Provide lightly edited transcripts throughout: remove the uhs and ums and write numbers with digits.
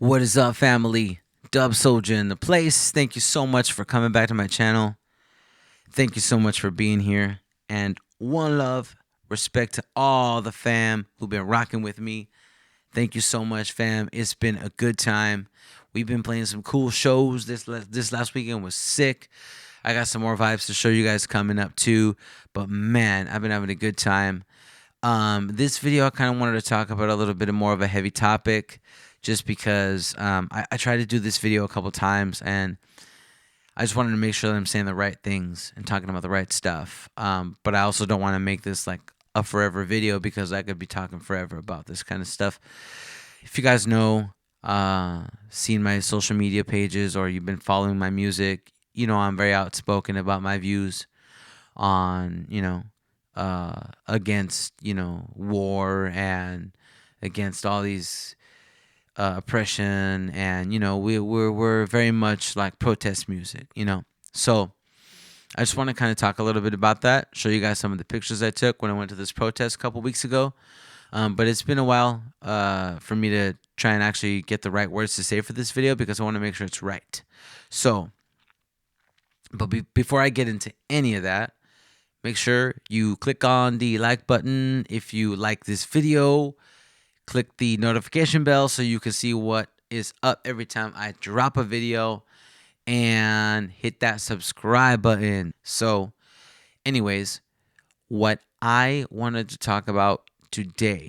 What is up, family? Dub Souljah in the place. Thank you so much for coming back to my channel. Thank you so much for being here. And one love, respect to all the fam who've been rocking with me. Thank you so much, fam. It's been a good time. We've been playing some cool shows. This last weekend was sick. I got some more vibes to show you guys coming up too. But man, I've been having a good time. This video, I kind of wanted to talk about a little bit more of a heavy topic, just because I tried to do this video a couple times, and I just wanted to make sure that I'm saying the right things and talking about the right stuff. But I also don't want to make this like a forever video, because I could be talking forever about this kind of stuff. If you guys know, seen my social media pages, or you've been following my music, you know I'm very outspoken about my views on, against, war, and against all these oppression, and we're very much like protest music. So I just want to kind of talk a little bit about that, show you guys some of the pictures I took when I went to this protest a couple weeks ago. But it's been a while for me to try and actually get the right words to say for this video, because I want to make sure it's right. So, but before I get into any of that, make sure you click on the like button if you like this video. Click the notification bell so you can see what is up every time I drop a video, and hit that subscribe button. So anyways, what I wanted to talk about today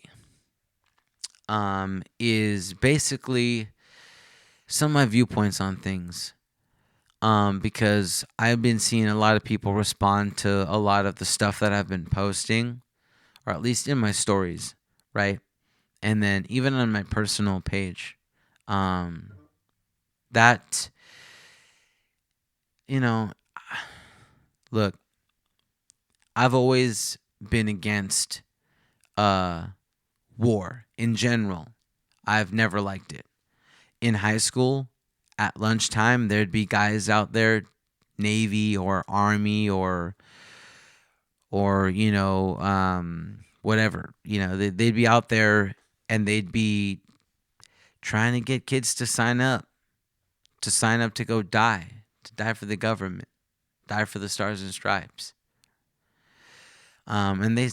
is basically some of my viewpoints on things, because I've been seeing a lot of people respond to a lot of the stuff that I've been posting, or at least in my stories, right? And then even on my personal page, that, look, I've always been against war in general. I've never liked it. In high school, at lunchtime, there'd be guys out there, Navy or Army or whatever, they'd be out there, and they'd be trying to get kids to sign up to go die for the government, die for the Stars and Stripes. And they,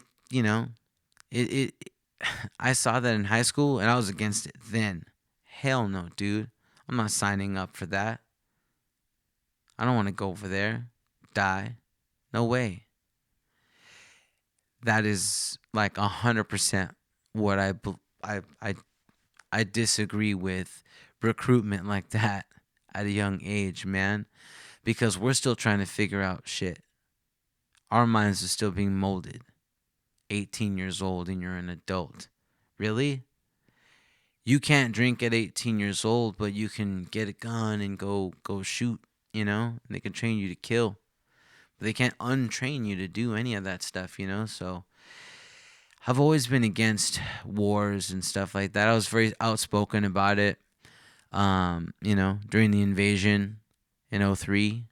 it I saw that in high school, and I was against it then. Hell no, dude. I'm not signing up for that. I don't want to go over there, die. No way. That is like 100% what I disagree with recruitment like that at a young age, man, because we're still trying to figure out shit. Our minds are still being molded. 18 years old and you're an adult. Really? You can't drink at 18 years old, but you can get a gun and go shoot, and they can train you to kill. But they can't untrain you to do any of that stuff, so I've always been against wars and stuff like that. I was very outspoken about it, during the invasion in 2003,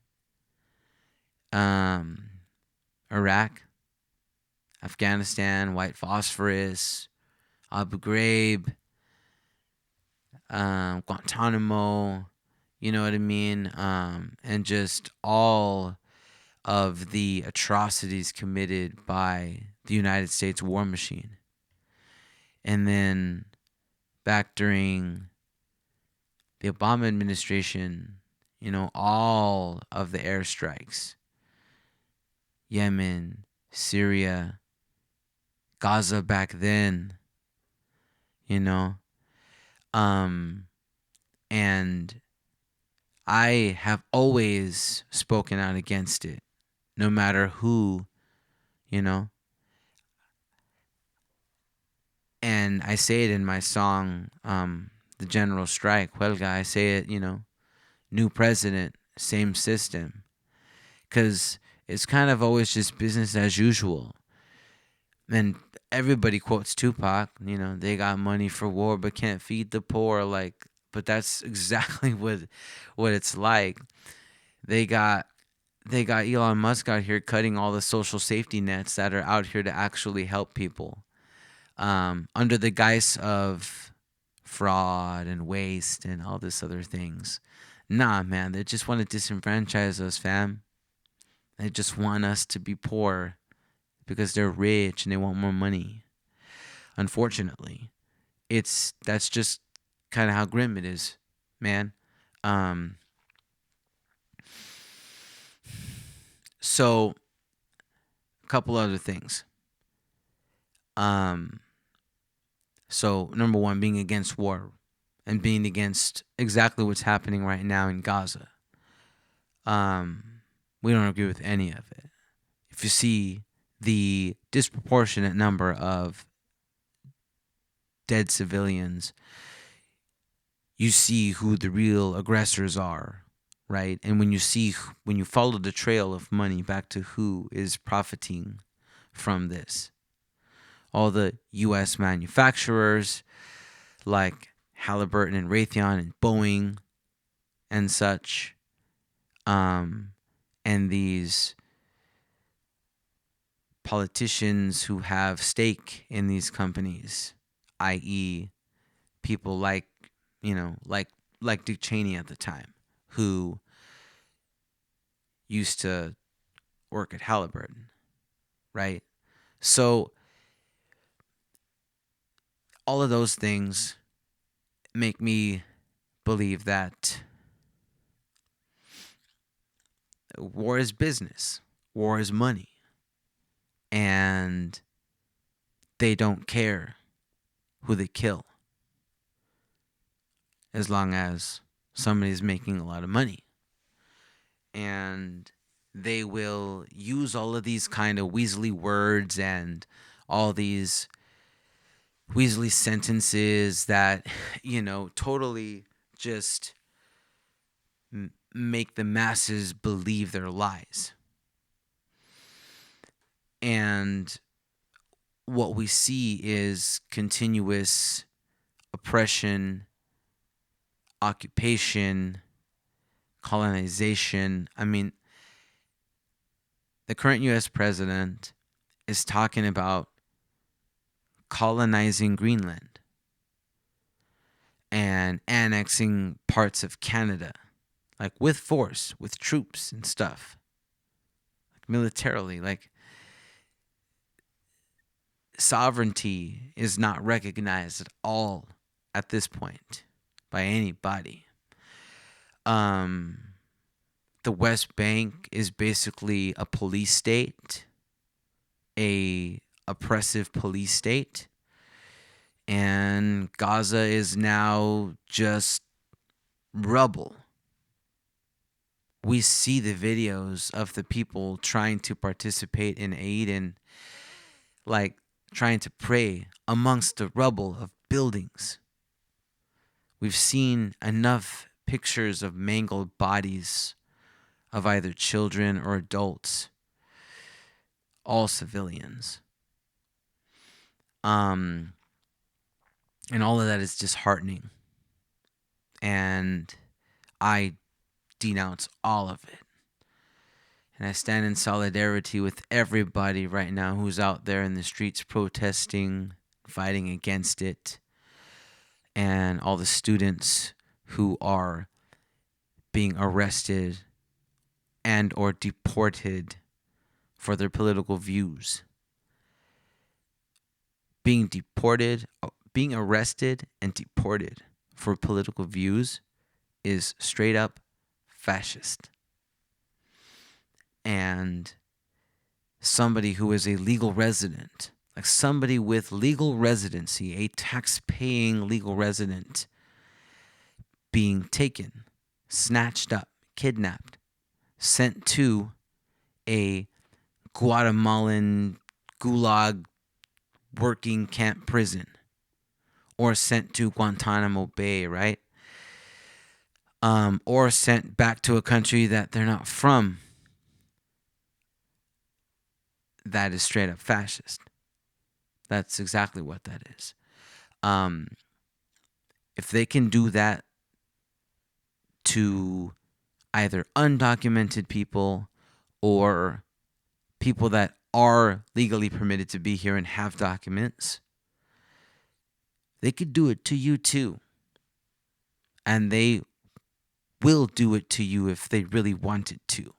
Iraq, Afghanistan, White Phosphorus, Abu Ghraib, Guantanamo, you know what I mean? And just all of the atrocities committed by the United States war machine. And then back during the Obama administration, all of the airstrikes, Yemen, Syria, Gaza back then, and I have always spoken out against it, no matter who, and I say it in my song, The General Strike, Huelga. I say it, new president, same system, because it's kind of always just business as usual. And everybody quotes Tupac, they got money for war but can't feed the poor. But that's exactly what it's like. They got Elon Musk out here cutting all the social safety nets that are out here to actually help people, under the guise of fraud and waste and all this other things. Nah, man, they just want to disenfranchise us, fam. They just want us to be poor because they're rich and they want more money. Unfortunately, that's just kind of how grim it is, man. Um, so a couple other things. So number one, being against war and being against exactly what's happening right now in Gaza. We don't agree with any of it. If you see the disproportionate number of dead civilians, you see who the real aggressors are, right? And when you follow the trail of money back to who is profiting from this, all the U.S. manufacturers like Halliburton and Raytheon and Boeing and such, and these politicians who have stake in these companies, i.e., people like Dick Cheney at the time, who used to work at Halliburton, right? So all of those things make me believe that war is business, war is money, and they don't care who they kill as long as somebody's making a lot of money. And they will use all of these kind of weaselly words and all these weaselly sentences that, totally just make the masses believe their lies. And what we see is continuous oppression, occupation, colonization. I mean, the current U.S. president is talking about colonizing Greenland and annexing parts of Canada, like with force, with troops and stuff, like militarily. Like, sovereignty is not recognized at all at this point by anybody. The West Bank is basically a police state, a oppressive police state, and Gaza is now just rubble. We see the videos of the people trying to participate in aid and like trying to pray amongst the rubble of buildings. We've seen enough pictures of mangled bodies of either children or adults, all civilians. And all of that is disheartening. And I denounce all of it. And I stand in solidarity with everybody right now who's out there in the streets protesting, fighting against it, and all the students who are being arrested and or deported for their political views. Being arrested and deported for political views is straight up fascist. And somebody who is a legal resident, like somebody with legal residency, a tax-paying legal resident, being taken, snatched up, kidnapped, sent to a Guatemalan gulag working camp prison, or sent to Guantanamo Bay, right? Or sent back to a country that they're not from. That is straight up fascist. That's exactly what that is. If they can do that to either undocumented people or people that are legally permitted to be here and have documents, they could do it to you too. And they will do it to you if they really wanted to.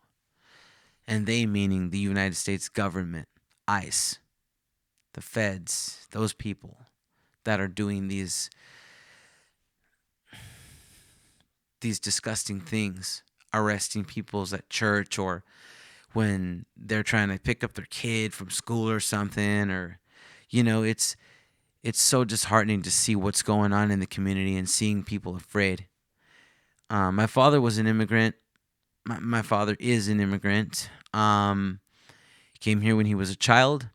And they meaning the United States government, ICE, the feds, those people that are doing these disgusting things, arresting people at church, or when they're trying to pick up their kid from school or something, or it's so disheartening to see what's going on in the community and seeing people afraid. My father was an immigrant. My father is an immigrant. He came here when he was a child,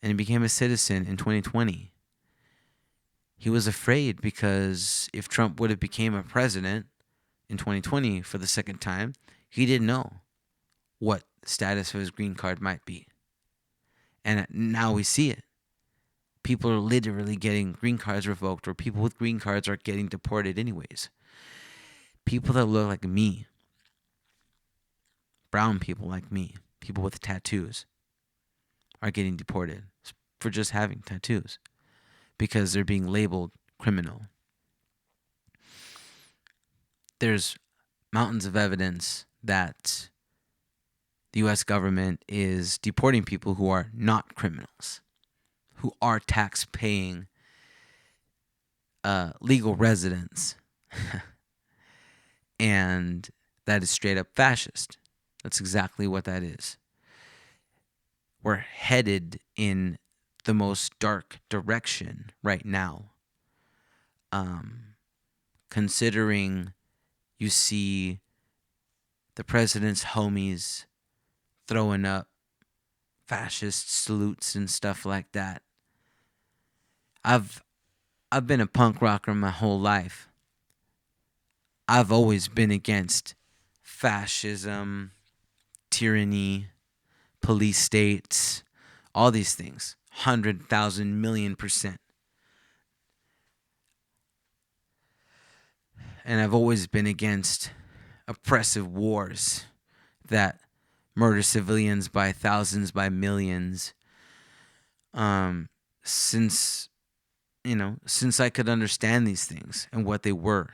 and he became a citizen in 2020. He was afraid because if Trump would have became a president in 2020 for the second time, he didn't know what the status of his green card might be. And now we see it. People are literally getting green cards revoked, or people with green cards are getting deported anyways. People that look like me, brown people like me, people with tattoos, are getting deported for just having tattoos because they're being labeled criminal. There's mountains of evidence that the U.S. government is deporting people who are not criminals, who are tax-paying legal residents. And that is straight up fascist. That's exactly what that is. We're headed in the most dark direction right now. Considering you see the president's homies throwing up fascist salutes and stuff like that. I've been a punk rocker my whole life. I've always been against fascism, tyranny, police states, all these things. 100,000 million%. And I've always been against oppressive wars that murder civilians by thousands, by millions. Since I could understand these things and what they were,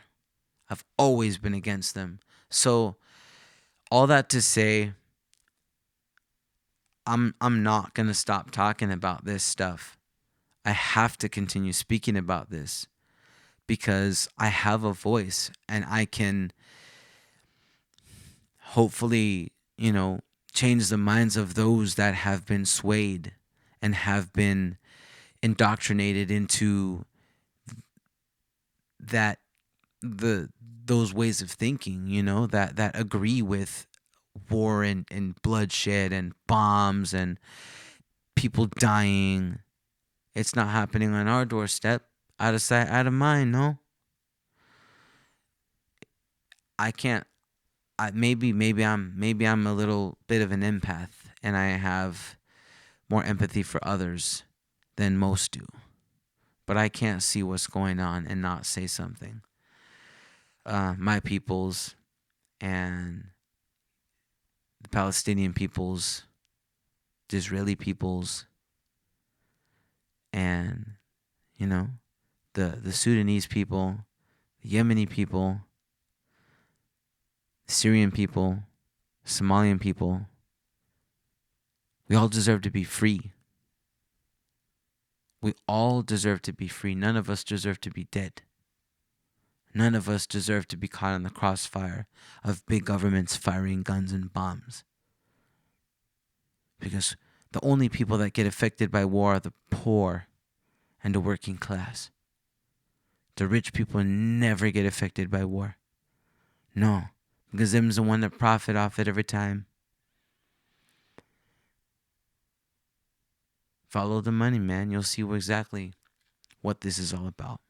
I've always been against them. So all that to say, I'm not going to stop talking about this stuff. I have to continue speaking about this because I have a voice and I can hopefully, change the minds of those that have been swayed and have been indoctrinated into those ways of thinking, that agree with war and bloodshed and bombs and people dying. It's not happening on our doorstep. Out of sight, out of mind, no? I can't. Maybe I'm a little bit of an empath and I have more empathy for others than most do. But I can't see what's going on and not say something. My peoples and the Palestinian peoples, the Israeli peoples, and the Sudanese people, the Yemeni people, the Syrian people, Somalian people. We all deserve to be free. We all deserve to be free. None of us deserve to be dead. None of us deserve to be caught in the crossfire of big governments firing guns and bombs. Because the only people that get affected by war are the poor and the working class. The rich people never get affected by war. No, because them's the one that profit off it every time. Follow the money, man. You'll see exactly what this is all about.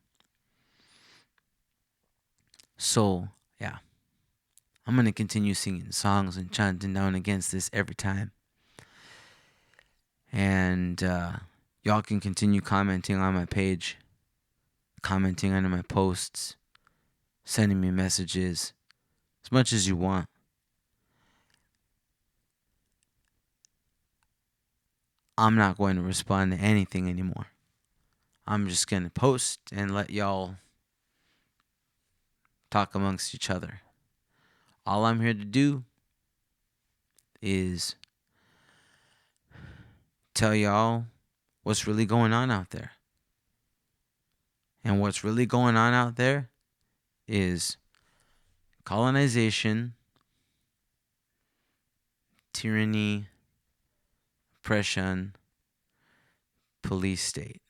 So, yeah. I'm going to continue singing songs and chanting down against this every time. And y'all can continue commenting on my page, commenting under my posts, sending me messages, as much as you want. I'm not going to respond to anything anymore. I'm just going to post and let y'all talk amongst each other. All I'm here to do is tell y'all what's really going on out there. And what's really going on out there is colonization, tyranny, oppression, police state,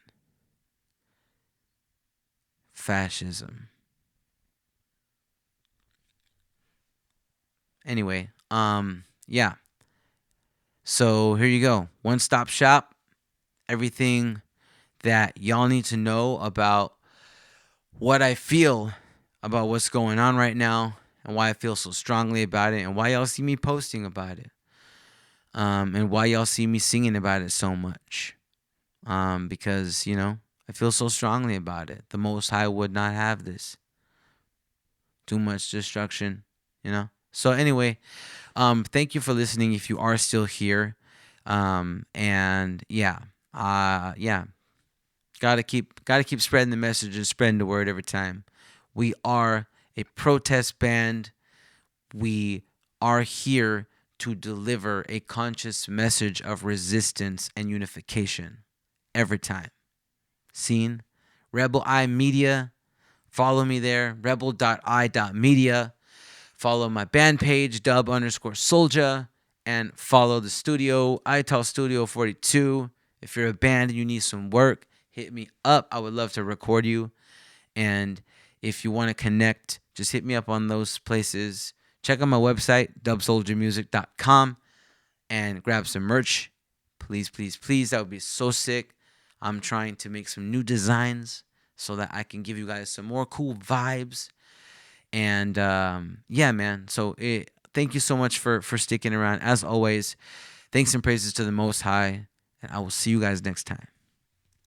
fascism. Anyway, yeah. So here you go. One-stop shop. Everything that y'all need to know about what I feel about what's going on right now and why I feel so strongly about it and why y'all see me posting about it. And why y'all see me singing about it so much. Because, I feel so strongly about it. The Most High would not have this. Too much destruction, So anyway, thank you for listening if you are still here. And yeah. Gotta keep spreading the message and spreading the word every time. We are a protest band. We are here to deliver a conscious message of resistance and unification every time. Seen? Rebel Eye Media. Follow me there. rebel.i.media. Follow my band page, dub_souljah. And follow the studio, ital Studio 42. If you're a band and you need some work, hit me up. I would love to record you. And if you want to connect, just hit me up on those places. Check out my website, dubsouljahmusic.com, and grab some merch. Please, please, please. That would be so sick. I'm trying to make some new designs so that I can give you guys some more cool vibes. And yeah, man. So thank you so much for sticking around. As always, thanks and praises to the Most High. And I will see you guys next time.